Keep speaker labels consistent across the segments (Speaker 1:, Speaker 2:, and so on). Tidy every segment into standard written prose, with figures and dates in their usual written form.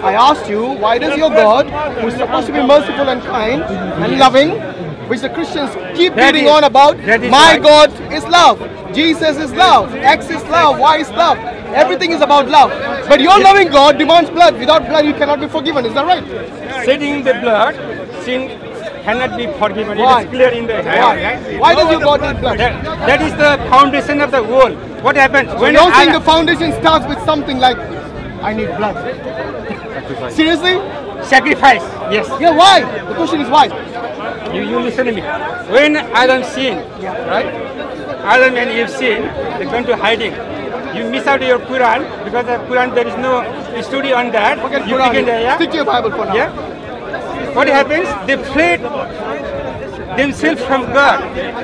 Speaker 1: I asked you, why does your God, who is supposed to be merciful and kind and loving, which the Christians keep reading on about, my God is love, Jesus is love, X is love, Y is love, everything is about love. But your loving God demands blood. Without blood, you cannot be forgiven. Is that right?
Speaker 2: Shedding the blood, sin cannot be forgiven.
Speaker 1: Why?
Speaker 2: It is clear in the
Speaker 1: Why does your God need blood?
Speaker 2: That is the foundation of the world. What happens
Speaker 1: So
Speaker 2: when
Speaker 1: you're saying the foundation starts with something like, I need blood. Seriously?
Speaker 2: sacrifice? Yes.
Speaker 1: Yeah, why? The question is why?
Speaker 2: You listen to me. When Adam sinned, right? Adam and Eve sinned, they went to hiding. You miss out your Quran because of Quran there is no study on that.
Speaker 1: Forget
Speaker 2: you
Speaker 1: Quran.
Speaker 2: begin there, yeah?
Speaker 1: Stick to your Bible for now.
Speaker 2: Yeah. What happens? They fled themselves from God.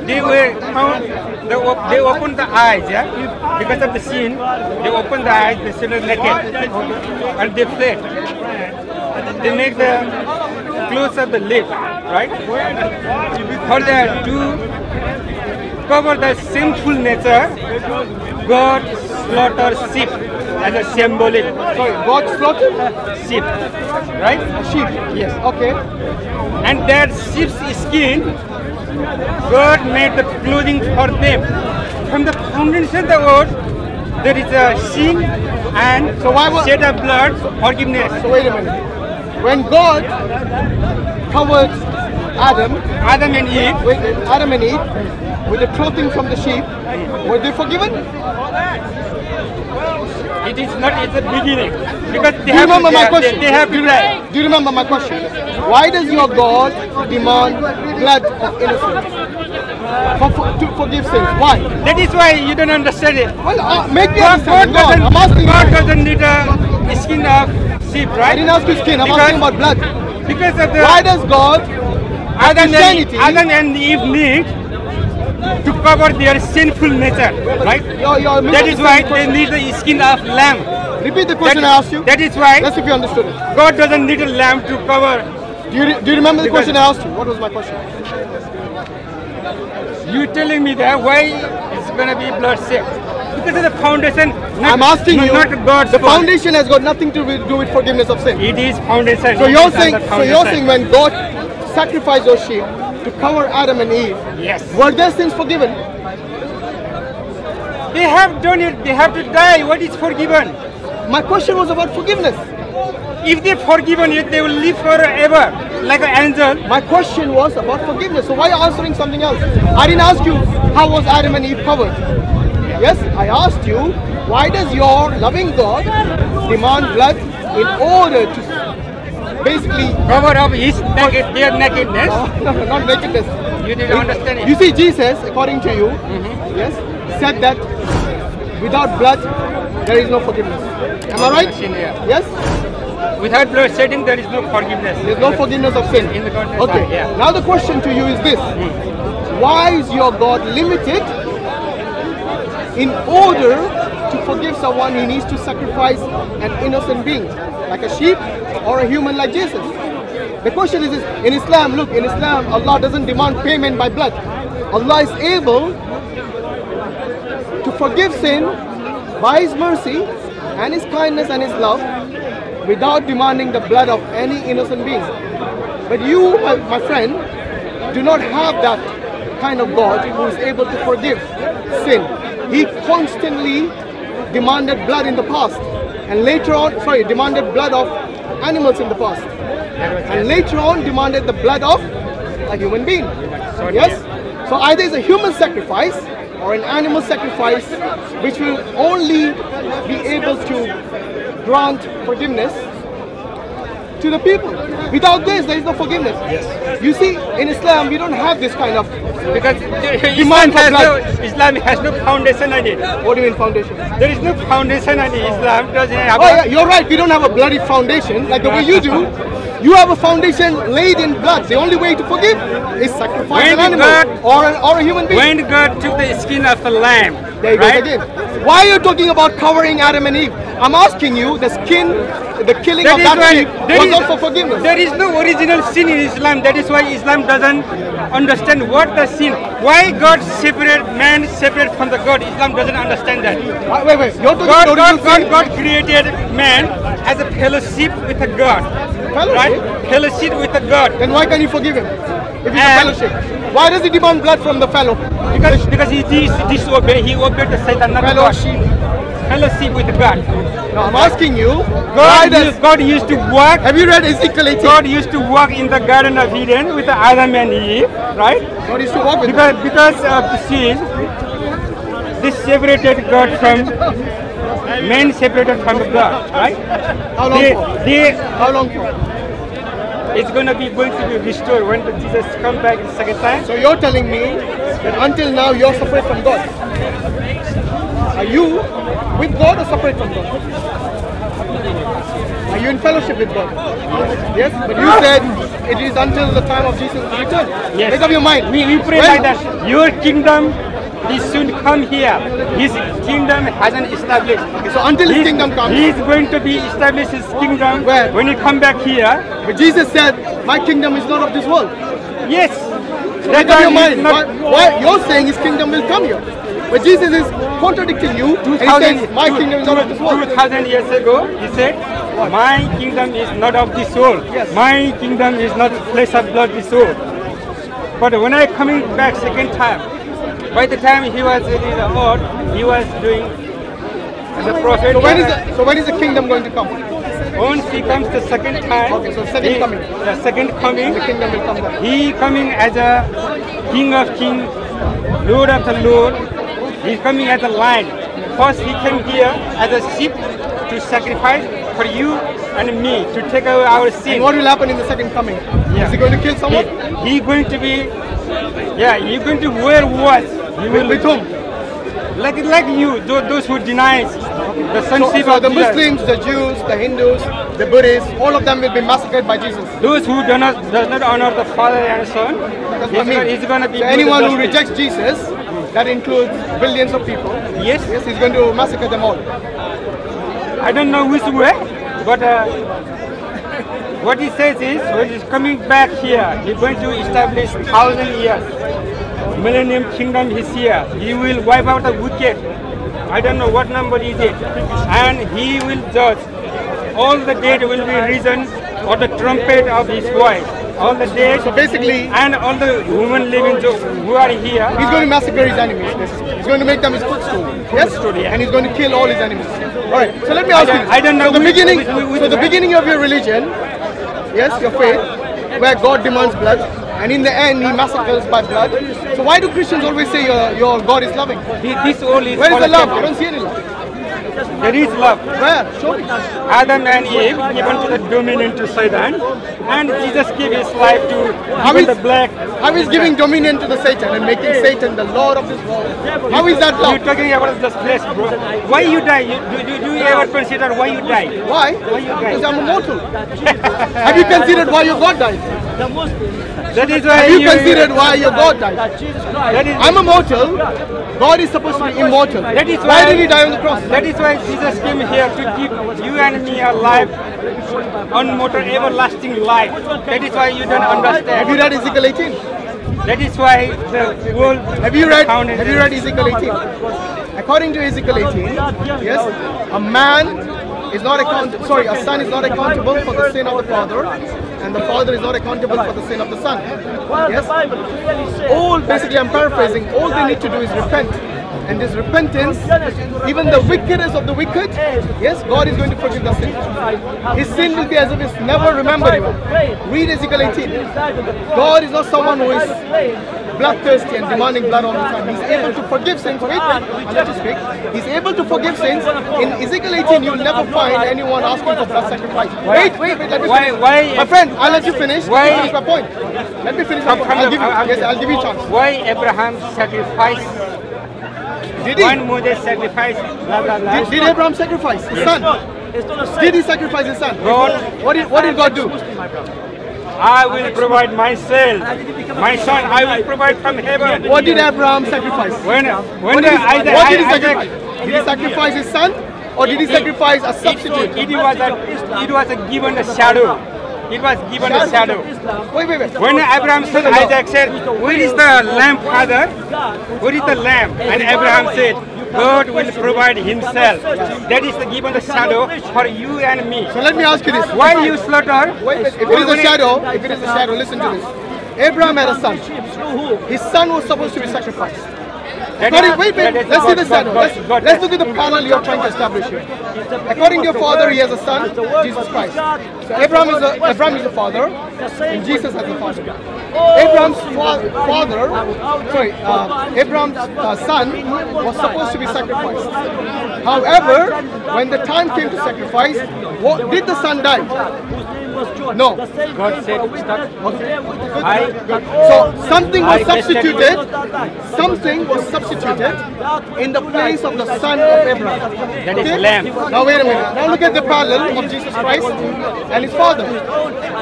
Speaker 2: They were found. They opened the eyes, yeah. Because of the sin, they opened the eyes. They were naked, and they fled. They make the clothes of the lip, right? For that to cover the sinful nature, God slaughtered sheep as a symbolic.
Speaker 1: Sorry, God slaughtered
Speaker 2: Sheep, right?
Speaker 1: sheep.
Speaker 2: Yes.
Speaker 1: Okay.
Speaker 2: And that sheep's skin, God made the clothing for them. From the foundation of the earth, there is a sin and
Speaker 1: So why was-
Speaker 2: shed of blood, forgiveness.
Speaker 1: So wait a minute. When God covered Adam
Speaker 2: Adam and Eve,
Speaker 1: with the clothing from the sheep, were they forgiven?
Speaker 2: it is not, it's a beginning. Because they
Speaker 1: Do you
Speaker 2: have
Speaker 1: remember
Speaker 2: to,
Speaker 1: my question?
Speaker 2: they have to die.
Speaker 1: Do you remember my question? Why does your God demand blood of innocents to forgive sins? Why?
Speaker 2: That is why you don't understand it.
Speaker 1: Well, make me
Speaker 2: God,
Speaker 1: understand. Go on, I'm asking
Speaker 2: God
Speaker 1: you.
Speaker 2: doesn't need a skin of sheep,
Speaker 1: I
Speaker 2: right?
Speaker 1: didn't ask you skin. I'm
Speaker 2: Because-
Speaker 1: asking about blood.
Speaker 2: Because of the
Speaker 1: Why does God, Christianity,
Speaker 2: Adam and Eve need to cover their sinful nature, right?
Speaker 1: you're
Speaker 2: That is why they need the skin of lamb.
Speaker 1: Repeat the question I asked you.
Speaker 2: That is why
Speaker 1: Let's see if you understood it.
Speaker 2: God doesn't need a lamb to cover.
Speaker 1: Do you remember the
Speaker 2: Because-
Speaker 1: question I asked you? What was my question?
Speaker 2: You telling me that why it's gonna be blood shed? Because of the foundation. Not,
Speaker 1: I'm asking you.
Speaker 2: not God's
Speaker 1: The
Speaker 2: fault.
Speaker 1: foundation has got nothing to do with forgiveness of sin.
Speaker 2: It is foundation.
Speaker 1: So
Speaker 2: It
Speaker 1: you're
Speaker 2: is
Speaker 1: saying,
Speaker 2: under
Speaker 1: so you're
Speaker 2: foundation.
Speaker 1: saying when God sacrificed those sheep to cover Adam and Eve,
Speaker 2: Yes.
Speaker 1: were their sins forgiven?
Speaker 2: They have done it. They have to die. What is forgiven?
Speaker 1: My question was about forgiveness.
Speaker 2: If they forgiven it, they will live forever like an angel.
Speaker 1: My question was about forgiveness. So why are you answering something else? I didn't ask you how was Adam and Eve covered. Yes, I asked you why does your loving God demand blood in order to basically
Speaker 2: Cover up his naked, their nakedness.
Speaker 1: not nakedness.
Speaker 2: You didn't understand it.
Speaker 1: You see, Jesus, according to you, yes, said that without blood there is no forgiveness. Am I right?
Speaker 2: Sin, yeah.
Speaker 1: Yes.
Speaker 2: Without blood shedding, there is no forgiveness.
Speaker 1: There's no forgiveness of sin.
Speaker 2: In the context,
Speaker 1: Okay.
Speaker 2: yeah.
Speaker 1: Now the question to you is this: why is your God limited? In order to forgive someone, he needs to sacrifice an innocent being, like a sheep or a human like Jesus. The question is this: in Islam, look, in Islam, Allah doesn't demand payment by blood. Allah is able to forgive sin by His mercy and His kindness and His love without demanding the blood of any innocent being. But you, my friend, do not have that kind of God who is able to forgive sin. He constantly demanded blood in the past, and later on, demanded blood of animals in the past, and later on demanded the blood of a human being. Yes? So either it's a human sacrifice or an animal sacrifice which will only be able to grant forgiveness to the people. Without this, there is no forgiveness.
Speaker 2: Yes.
Speaker 1: You see, in Islam, we don't have this kind of
Speaker 2: Because
Speaker 1: demand for blood.
Speaker 2: Islam has no foundation on it.
Speaker 1: What do you mean foundation?
Speaker 2: There is no foundation on it. Islam doesn't have
Speaker 1: Oh yeah, you're right. We don't have a bloody foundation like the way you do. You have a foundation laid in blood. The only way to forgive is sacrifice
Speaker 2: When
Speaker 1: an animal or a human being.
Speaker 2: When God took the skin of the lamb,
Speaker 1: There you go
Speaker 2: right?
Speaker 1: again. Why are you talking about covering Adam and Eve? I'm asking you, the killing
Speaker 2: That
Speaker 1: of
Speaker 2: is
Speaker 1: that
Speaker 2: why
Speaker 1: sheep
Speaker 2: there
Speaker 1: was
Speaker 2: is-
Speaker 1: not for forgiveness.
Speaker 2: There is no original sin in Islam. That is why Islam doesn't understand what the sin. Why God separate man separate from the God? Islam doesn't understand that.
Speaker 1: Wait. You're talking about
Speaker 2: God created man as a fellowship with a God.
Speaker 1: Fellowship?
Speaker 2: Right? Fellowship with a God.
Speaker 1: Then why can't you forgive him? If it's a
Speaker 2: And-
Speaker 1: fellowship. Why does he demand blood from the fellow?
Speaker 2: Because he disobeyed. He obeyed the Satan, not God.
Speaker 1: Fellowship.
Speaker 2: Fellowship with God.
Speaker 1: No, I'm asking you. Why does,
Speaker 2: God used to walk.
Speaker 1: have you read Ezekiel 18?
Speaker 2: God used to walk in the Garden of Eden with Adam and Eve, right?
Speaker 1: God used to walk with them.
Speaker 2: Because of the sin, this separated God from men, separated from God, right?
Speaker 1: How long for? How long for?
Speaker 2: It's going to be restored when Jesus comes back the second time.
Speaker 1: So you're telling me that until now you're separate from God. Are you with God or separate from God? Are you in fellowship with God? Yes, but you said it is until the time of Jesus' return.
Speaker 2: Yes.
Speaker 1: Make up your mind.
Speaker 2: We pray
Speaker 1: When?
Speaker 2: like that. Your kingdom is soon come here. His kingdom hasn't established.
Speaker 1: So until his kingdom comes.
Speaker 2: He's going to be established his kingdom
Speaker 1: Where?
Speaker 2: when he come back here.
Speaker 1: But Jesus said, my kingdom is not of this world.
Speaker 2: Yes.
Speaker 1: Make up your mind. Why you're saying his kingdom will come here? But Jesus is contradicting you and he says, my kingdom is not of this world.
Speaker 2: 2,000 years ago, he said, my kingdom is not of this world.
Speaker 1: Yes.
Speaker 2: My kingdom is not flesh and blood, this world. But when I coming back second time, by the time he was in the earth, he was doing as a prophet.
Speaker 1: So when is the kingdom going to come?
Speaker 2: Once he comes the second time,
Speaker 1: Okay, so second coming.
Speaker 2: the second coming,
Speaker 1: The kingdom will come back.
Speaker 2: he coming as a king of kings, lord of the lord. He's coming as a lion. First he came here as a sheep to sacrifice for you and me, to take away our sin.
Speaker 1: And what will happen in the second coming?
Speaker 2: Yeah.
Speaker 1: Is he going to kill someone?
Speaker 2: He going to be, yeah, you're going to wear what? You will
Speaker 1: With whom?
Speaker 2: like you, those who denies the sonship
Speaker 1: So
Speaker 2: of
Speaker 1: the
Speaker 2: Jesus.
Speaker 1: Muslims, the Jews, the Hindus, the Buddhists, all of them will be massacred by Jesus.
Speaker 2: Those who does not honor the Father and Son,
Speaker 1: That's what I mean.
Speaker 2: he's going to be
Speaker 1: So
Speaker 2: good
Speaker 1: anyone who
Speaker 2: justice.
Speaker 1: rejects Jesus, that includes billions of people.
Speaker 2: Yes.
Speaker 1: Yes, he's going to massacre them all.
Speaker 2: I don't know which way, but what he says is, when he's coming back here, he's going to establish 1,000 years. Millennium kingdom is here. He will wipe out the wicked. I don't know what number is it. And he will judge. All the dead will be risen or the trumpet of his voice. All the dead.
Speaker 1: So basically,
Speaker 2: and all the human living who are here.
Speaker 1: he's going to massacre his enemies. Basically. He's going to make them his footstool. Yes?
Speaker 2: Footstool, yeah.
Speaker 1: And he's going to kill all his enemies. All right. So let me ask you.
Speaker 2: I don't know
Speaker 1: So the
Speaker 2: which-
Speaker 1: beginning.
Speaker 2: which
Speaker 1: So the
Speaker 2: way.
Speaker 1: beginning of your religion, yes, your faith, where God demands blood, and in the end He massacres by blood. So why do Christians always say your God is loving?
Speaker 2: This all is
Speaker 1: Where is the love? I
Speaker 2: political.
Speaker 1: don't see any love.
Speaker 2: There is love.
Speaker 1: Where? Show me.
Speaker 2: Adam and Eve given to the dominion to Satan, and Jesus gave his life to
Speaker 1: How
Speaker 2: even
Speaker 1: is-
Speaker 2: the black.
Speaker 1: How is giving dominion to the Satan and making Satan the Lord of this world? How is that
Speaker 2: You're
Speaker 1: love?
Speaker 2: talking about this flesh, bro. Why you die? Do you ever consider why you die?
Speaker 1: Why?
Speaker 2: you guys?
Speaker 1: Because I'm immortal. Have you considered why your God died?
Speaker 2: That is why
Speaker 1: Have you considered why your God died?
Speaker 2: That is,
Speaker 1: I'm immortal. God is supposed to be immortal.
Speaker 2: That is
Speaker 1: Why
Speaker 2: why-
Speaker 1: did He die on the cross?
Speaker 2: that is why Jesus came here to give you and me a life, unmortal, everlasting life. That is why you don't
Speaker 1: Have you
Speaker 2: understand.
Speaker 1: read Ezekiel 18?
Speaker 2: That is why the world.
Speaker 1: Have you read
Speaker 2: founded
Speaker 1: Ezekiel 18? According to Ezekiel 18, yes, a son is not accountable for the sin of the father, and the father is not accountable for the sin of the son. Yes? Basically I'm paraphrasing, all they need to do is repent. And this repentance, even the wickedest of the wicked, yes, God is going to forgive the sin. His sin will be as if it's never remembered even. Read Ezekiel 18. God is not someone who is bloodthirsty and demanding blood all the time. He's able to forgive sins. Wait, I'll let you speak. He's able to forgive sins. In Ezekiel 18, you'll never find anyone asking for blood sacrifice. Wait, let me finish.
Speaker 2: Why-
Speaker 1: My friend, I'll let you finish.
Speaker 2: Why-
Speaker 1: Let me finish my point. Let me finish my point. I'll give you a chance.
Speaker 2: Why Abraham sacrificed?
Speaker 1: Did he?
Speaker 2: One Moses sacrificed. Blah blah blah.
Speaker 1: Did Abraham sacrifice his son? Did he sacrifice his son?
Speaker 2: God,
Speaker 1: What did God do?
Speaker 2: I will provide myself. My son, I will provide from heaven.
Speaker 1: What did Abraham sacrifice?
Speaker 2: When
Speaker 1: What did he sacrifice? Did he sacrifice his son, or did he sacrifice a substitute?
Speaker 2: it was a given a shadow. It was given a shadow.
Speaker 1: Wait.
Speaker 2: When Abraham's son Isaac said, "Where is the lamb, father? Where is the lamb?" And Abraham said, "God will provide himself." That is the given the shadow for you and me.
Speaker 1: So let me ask you this.
Speaker 2: Why you slaughter?
Speaker 1: Wait, if it is a shadow, listen to this. Abraham had a son. His son was supposed to be sacrificed. Wait, let's see the shadow. Let's look at the parallel you're trying to establish here. According to your father, he has a son, Jesus Christ. So Abraham is the father, and Jesus has a father. Abraham's son was supposed to be sacrificed. However, when the time came to sacrifice, did the son die? No.
Speaker 2: God said, "Stop."
Speaker 1: So something was substituted. Something was substituted in the place of the son of Abraham.
Speaker 2: That is lamb.
Speaker 1: Now wait a minute. Now look at the parallel of Jesus Christ and his father.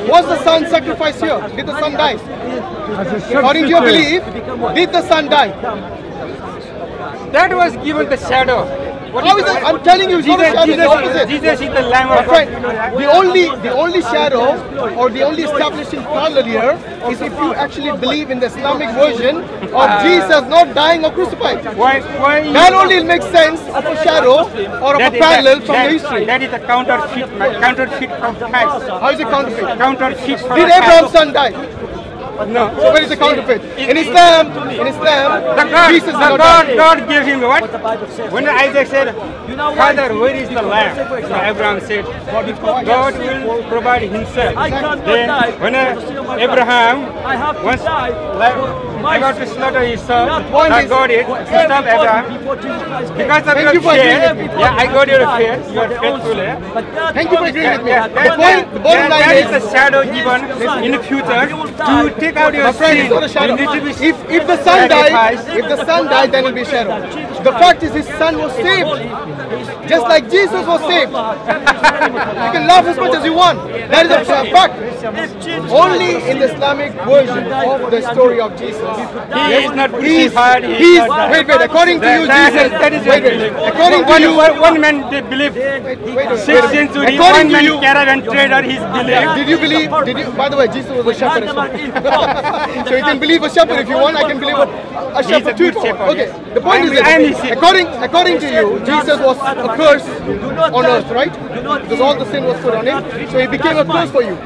Speaker 1: Was the son sacrificed here? Did the son die? According to your belief, did the son die?
Speaker 2: That was given the shadow.
Speaker 1: How is it? I'm telling you, it's not a shadow, it's the opposite.
Speaker 2: Jesus is the Lamb of
Speaker 1: Friend,
Speaker 2: God.
Speaker 1: the only shadow or the only establishing parallel here is if you actually believe in the Islamic version of Jesus not dying or crucified.
Speaker 2: Why
Speaker 1: That only makes sense of a shadow or of a parallel from the history.
Speaker 2: That is a counterfeit from Christ.
Speaker 1: How is it counterfeit?
Speaker 2: Counterfeit from
Speaker 1: Did Abraham's son die?
Speaker 2: No.
Speaker 1: So where is the counterfeit? In Islam, Jesus did not die.
Speaker 2: God gave him what? When Isaac said, "Father, where is the lamb?" So Abraham said, "God will provide himself." Then when Abraham was about to slaughter his son, I got it. Stop, Abraham. Because of your faith, I got your faith. You are faithful.
Speaker 1: Thank you for agreeing with me. The bottom line
Speaker 2: That is
Speaker 1: is,
Speaker 2: the shadow given in the future to take out your
Speaker 1: my friend, it's
Speaker 2: sin.
Speaker 1: not a shadow.
Speaker 2: You need to be
Speaker 1: If the son died, then it will be a shadow. The fact is, his son was saved, just like Jesus was saved. You can laugh as much as you want. That is a fact. Only in the Islamic version of the story of Jesus,
Speaker 2: He is not crucified.
Speaker 1: wait. According to you, Jesus.
Speaker 2: That is
Speaker 1: According to you,
Speaker 2: one man they believe. 6th century,
Speaker 1: according
Speaker 2: one
Speaker 1: to
Speaker 2: man
Speaker 1: you,
Speaker 2: caravan trader, his belief.
Speaker 1: did you believe? By the way, Jesus was a shepherd as well. So you can believe a shepherd if you want. I can believe a shepherd too. Okay. The point is this. According to you, Jesus was a curse on earth, right? Because all the sin was put on him. So he became a curse for you.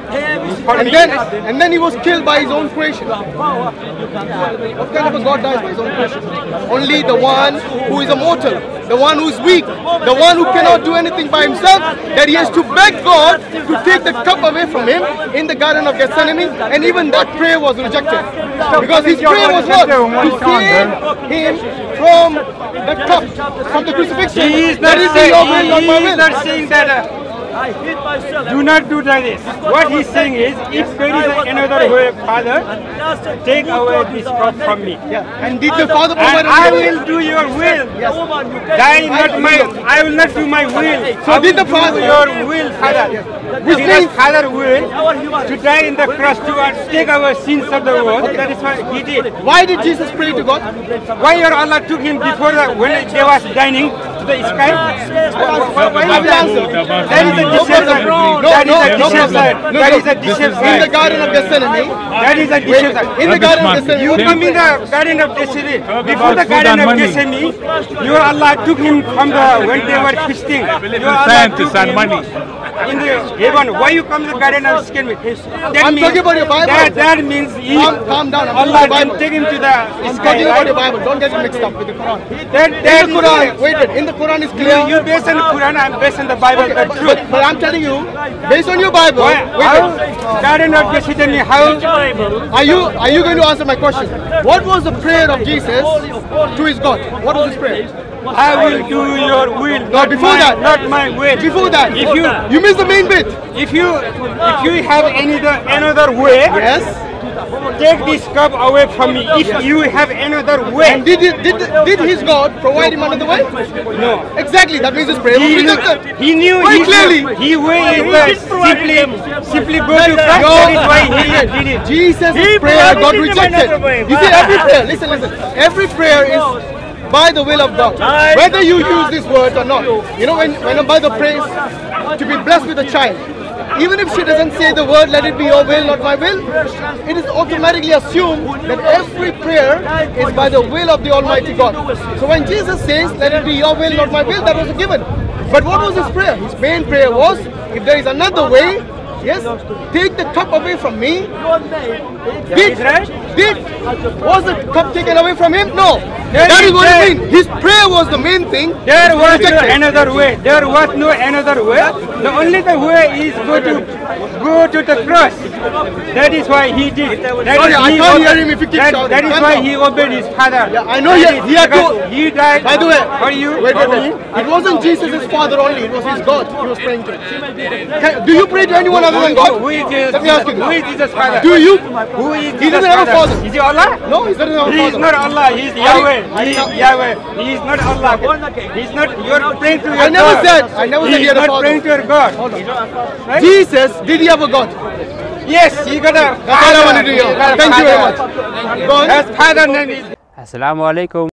Speaker 1: And then he was killed by his own creation. What kind of a God dies by his own creation? Only the one who is immortal, the one who is weak, the one who cannot do anything by himself, that he has to beg God to take the cup away from him in the Garden of Gethsemane, and even that prayer was rejected. Because his prayer was what? To save him from the cup, from the crucifixion.
Speaker 2: He is
Speaker 1: That
Speaker 2: not
Speaker 1: is your will, not my
Speaker 2: saying,
Speaker 1: will.
Speaker 2: that do not do like this. What he's saying is, if there is another way, Father, take away this cup from me.
Speaker 1: And did the Father provide
Speaker 2: And I will do your will. I will not do my will.
Speaker 1: So did the Father
Speaker 2: do your will, Father?
Speaker 1: Which means
Speaker 2: Father will to die in the cross to take away sins of the world. That is what he did.
Speaker 1: why did Jesus pray to God?
Speaker 2: Why your Allah took him before when they was dining to the sky? Why
Speaker 1: I will answer.
Speaker 2: That is a deception. That is a deception. That is a deception.
Speaker 1: In the Garden of Gethsemane,
Speaker 2: That is a deception.
Speaker 1: in the Garden of
Speaker 2: You
Speaker 1: Gethsemane,
Speaker 2: come in the Garden of Gethsemane. Before the Garden of Gethsemane, your Allah took him from when they were feasting. Your Allah took him in the heaven. Why you come to the Garden of Gethsemane?
Speaker 1: I'm talking about your Bible.
Speaker 2: That means
Speaker 1: calm down. I'm
Speaker 2: Allah
Speaker 1: talking about
Speaker 2: can take him to the
Speaker 1: I'm
Speaker 2: sky.
Speaker 1: talking about
Speaker 2: Right?
Speaker 1: your Bible. Don't get it mixed up with the Quran.
Speaker 2: That
Speaker 1: In the Quran, wait. In the Quran is clear.
Speaker 2: you based on the Quran, I'm based on the Bible, the truth.
Speaker 1: But I'm telling you, based on your Bible,
Speaker 2: How Garden of Gethsemane? How?
Speaker 1: are you going to answer my question? What was the prayer of Jesus to his God? What was his prayer?
Speaker 2: I will do your will.
Speaker 1: No, before that.
Speaker 2: Not my will.
Speaker 1: Before that,
Speaker 2: If
Speaker 1: you missed the main bit.
Speaker 2: If you have another way,
Speaker 1: Yes.
Speaker 2: take this cup away from me if you have another way.
Speaker 1: And did his God provide him another way?
Speaker 2: No.
Speaker 1: Exactly. That means his prayer was rejected.
Speaker 2: He knew
Speaker 1: Very clearly.
Speaker 2: He way is simply go to Christ. That is why he did it.
Speaker 1: Jesus' prayer got rejected. You see, every prayer, listen, every prayer is by the will of God. Whether you use these words or not. You know, when a mother prays to be blessed with a child, even if she doesn't say the word, let it be your will, not my will, it is automatically assumed that every prayer is by the will of the Almighty God. So when Jesus says, let it be your will, not my will, that was a given. But what was his prayer? His main prayer was, if there is another way, yes, take the cup away from me. Was the cup taken away from him? No. That is what I mean. His prayer was the main thing.
Speaker 2: There was no another way. There was no another way. The only way is go to the cross. That is why he did.
Speaker 1: Sorry, I can't hear him if you keep shouting.
Speaker 2: That is why he obeyed his father.
Speaker 1: Yeah, I know he had to.
Speaker 2: He died.
Speaker 1: By the way,
Speaker 2: for you.
Speaker 1: Wait. It wasn't Jesus' father only. It was his God he was praying to. Do you pray to anyone other than God?
Speaker 2: Who is Jesus?
Speaker 1: Let me ask you.
Speaker 2: Who is Jesus' father?
Speaker 1: Do you?
Speaker 2: Who is
Speaker 1: He
Speaker 2: Jesus'
Speaker 1: doesn't have a
Speaker 2: father?
Speaker 1: father.
Speaker 2: Is he Allah?
Speaker 1: No, he doesn't have a father.
Speaker 2: He is not Allah. He is Yahweh. He is Yahweh. He is not Allah. He is not. You are praying to your God.
Speaker 1: I never said he had a
Speaker 2: not
Speaker 1: father.
Speaker 2: praying to your God. Right?
Speaker 1: Jesus, did he have a God?
Speaker 2: Yes, he got a
Speaker 1: That's all I wanted to hear. Thank you very much. Go on.
Speaker 2: His father name is.
Speaker 3: Assalamu alaikum.